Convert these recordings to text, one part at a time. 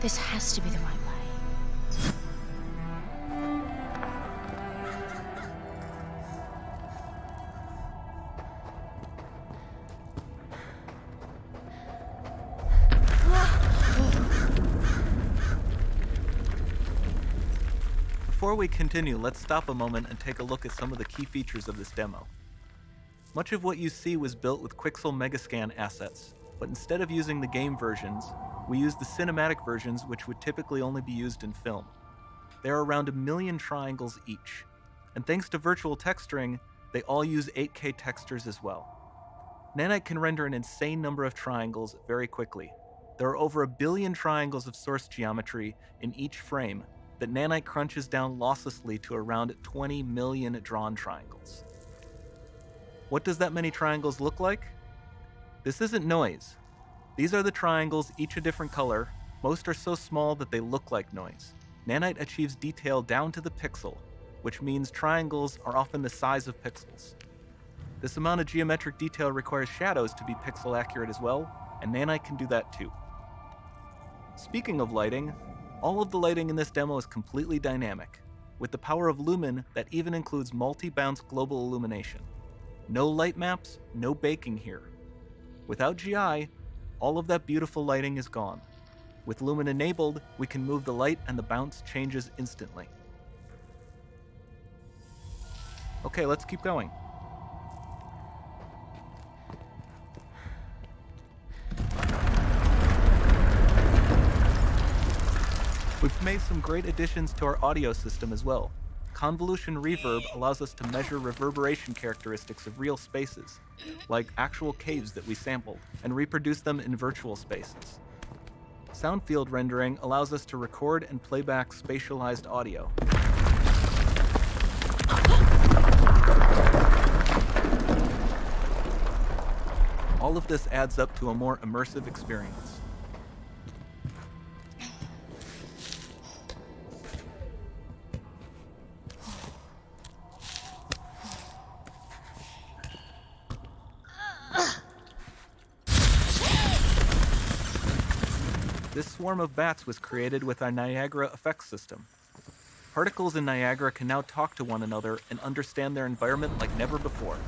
This has to be the right way. Before we continue, let's stop a moment and take a look at some of the key features of this demo. Much of what you see was built with Quixel Megascan assets, but instead of using the game versions, we used the cinematic versions, which would typically only be used in film. There are around 1 million triangles each, and thanks to virtual texturing, they all use 8K textures as well. Nanite can render an insane number of triangles very quickly. There are over 1 billion triangles of source geometry in each frame that Nanite crunches down losslessly to around 20 million drawn triangles. What does that many triangles look like? This isn't noise. These are the triangles, each a different color. Most are so small that they look like noise. Nanite achieves detail down to the pixel, which means triangles are often the size of pixels. This amount of geometric detail requires shadows to be pixel accurate as well, and Nanite can do that too. Speaking of lighting, all of the lighting in this demo is completely dynamic, with the power of Lumen that even includes multi-bounce global illumination. No light maps, no baking here. Without GI, all of that beautiful lighting is gone. With Lumen enabled, we can move the light and the bounce changes instantly. Okay, let's keep going. We've made some great additions to our audio system as well. Convolution Reverb allows us to measure reverberation characteristics of real spaces, like actual caves that we sampled, and reproduce them in virtual spaces. Sound field rendering allows us to record and play back spatialized audio. All of this adds up to a more immersive experience. This swarm of bats was created with our Niagara effects system. Particles in Niagara can now talk to one another and understand their environment like never before.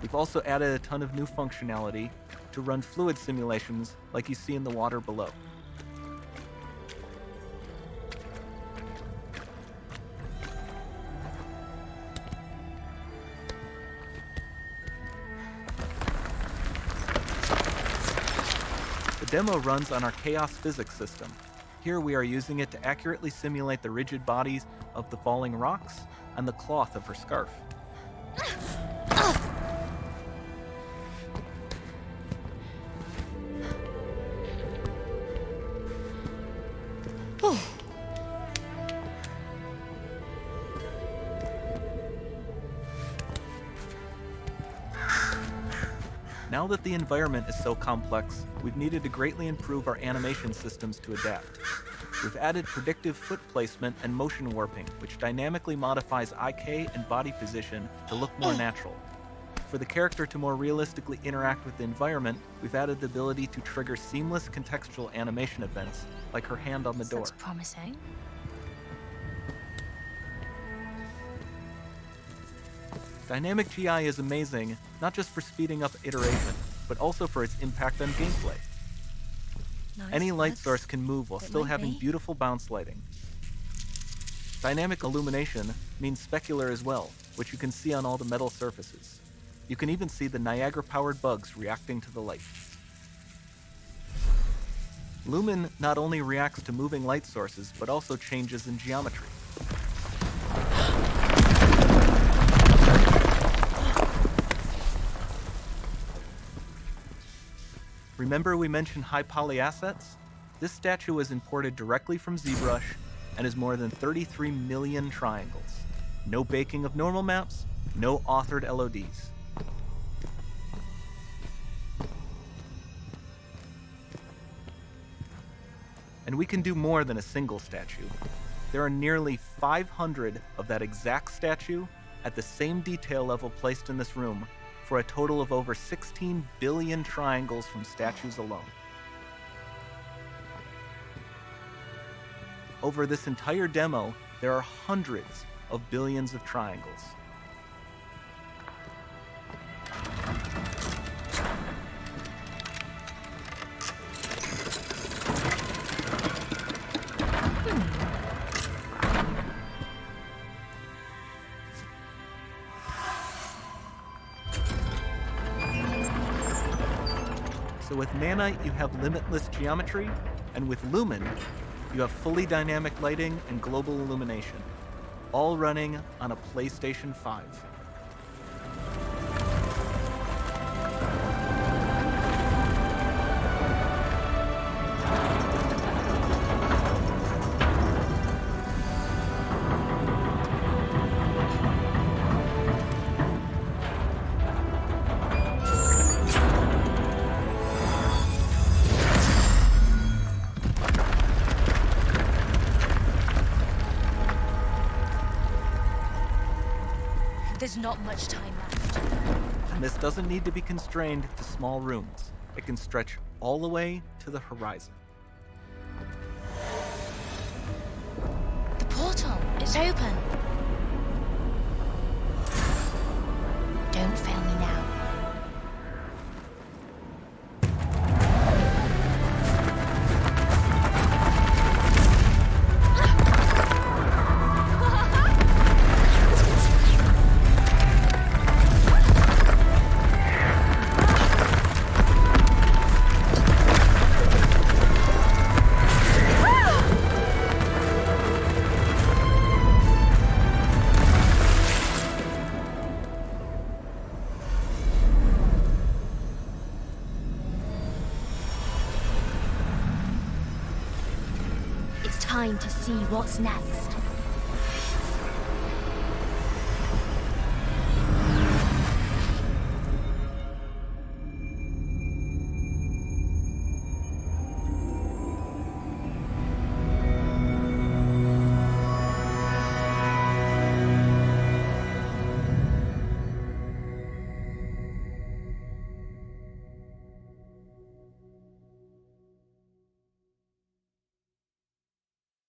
We've also added a ton of new functionality to run fluid simulations like you see in the water below. The demo runs on our chaos physics system. Here we are using it to accurately simulate the rigid bodies of the falling rocks and the cloth of her scarf. Now that the environment is so complex, we've needed to greatly improve our animation systems to adapt. We've added predictive foot placement and motion warping, which dynamically modifies IK and body position to look more natural. For the character to more realistically interact with the environment, we've added the ability to trigger seamless contextual animation events, like her hand on the door. Looks promising. Dynamic GI is amazing, not just for speeding up iteration, but also for its impact on gameplay. Nice. Any light source can move while still having beautiful bounce lighting. Dynamic illumination means specular as well, which you can see on all the metal surfaces. You can even see the Niagara-powered bugs reacting to the light. Lumen not only reacts to moving light sources, but also changes in geometry. Remember we mentioned high poly assets? This statue was imported directly from ZBrush and is more than 33 million triangles. No baking of normal maps, no authored LODs. And we can do more than a single statue. There are nearly 500 of that exact statue at the same detail level placed in this room for a total of over 16 billion triangles from statues alone. Over this entire demo, there are hundreds of billions of triangles. So with Nanite, you have limitless geometry, and with Lumen, you have fully dynamic lighting and global illumination, all running on a PlayStation 5. There's not much time left. And this doesn't need to be constrained to small rooms. It can stretch all the way to the horizon. The portal, it's open. Don't fail me now. It's time to see what's next.